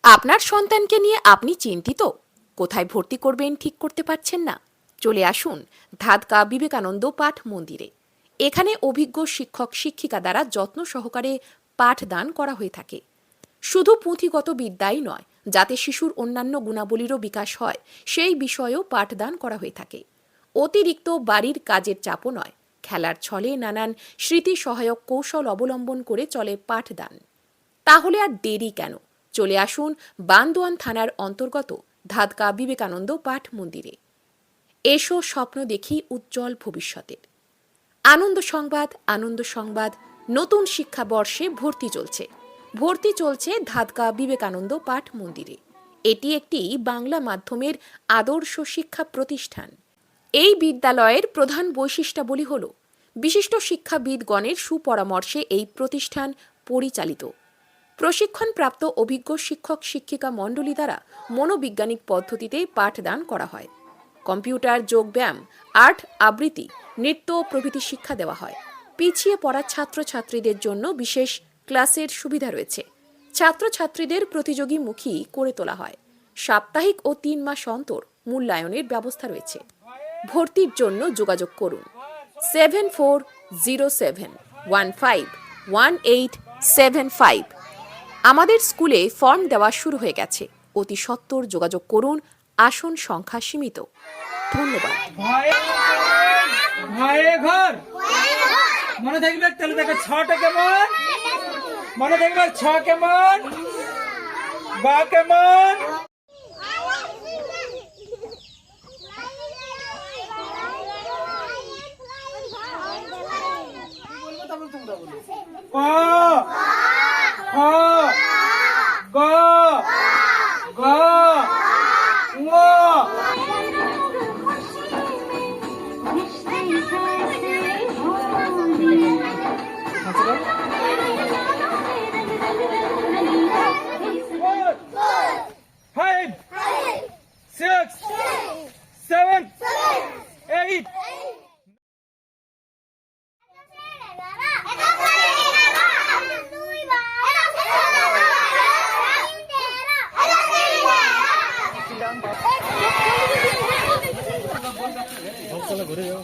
আপনার সন্তানকে নিয়ে আপনি চিন্তিত? কোথায় ভর্তি করবেন ঠিক করতে পারছেন না? চলে আসুন ধাদকা বিবেকানন্দ পাঠ মন্দিরে। এখানে অভিজ্ঞ শিক্ষক শিক্ষিকা দ্বারা যত্ন সহকারে পাঠদান করা হয়ে থাকে। শুধু পুঁথিগত বিদ্যাই নয়, যাতে শিশুর অন্যান্য গুণাবলীরও বিকাশ হয় সেই বিষয়েও পাঠদান করা হয়ে থাকে। অতিরিক্ত বাড়ির কাজের চাপও নয়, খেলার ছলে নানান স্মৃতি সহায়ক কৌশল অবলম্বন করে চলে পাঠদান। তাহলে আর দেরি কেন? চলে আসুন বান্দোয়ান থানার অন্তর্গত ধাদকা বিবেকানন্দ পাঠ মন্দিরে। এসো স্বপ্ন দেখি উজ্জ্বল ভবিষ্যতের। আনন্দ সংবাদ, নতুন শিক্ষাবর্ষে ভর্তি চলছে ধাদকা বিবেকানন্দ পাঠ মন্দিরে। এটি একটি বাংলা মাধ্যমের আদর্শ শিক্ষা প্রতিষ্ঠান। এই বিদ্যালয়ের প্রধান বৈশিষ্ট্যাবলী হল বিশিষ্ট শিক্ষাবিদগণের সুপরামর্শে এই প্রতিষ্ঠান পরিচালিত। প্রশিক্ষণপ্রাপ্ত অভিজ্ঞ শিক্ষক শিক্ষিকা মণ্ডলী দ্বারা মনোবৈজ্ঞানিক পদ্ধতিতে পাঠদান করা হয়। কম্পিউটার, যোগব্যায়াম, আর্ট, আবৃত্তি, নৃত্য প্রভৃতি শিক্ষা দেওয়া হয়। পিছিয়ে পড়া ছাত্রছাত্রীদের জন্য বিশেষ ক্লাসের সুবিধা রয়েছে। ছাত্রছাত্রীদের প্রতিযোগীমুখী করে তোলা হয়। সাপ্তাহিক ও 3 মাস অন্তর মূল্যায়নের ব্যবস্থা রয়েছে। ভর্তির জন্য যোগাযোগ করুন 7407151875। আমাদের স্কুলে ফর্ম দেওয়া শুরু হয়ে গেছে। অতি সত্বর যোগাযোগ করুন। আসন সংখ্যা সীমিত। ধন্যবাদ। মনে থাকবে তাহলে দেখো 6টা কেমন, মনে থাকবে 6 কেমন, বা কেমন। ক খ গ ঘ ঙ। Five, 6, 7, 8. ঘুরে যাও।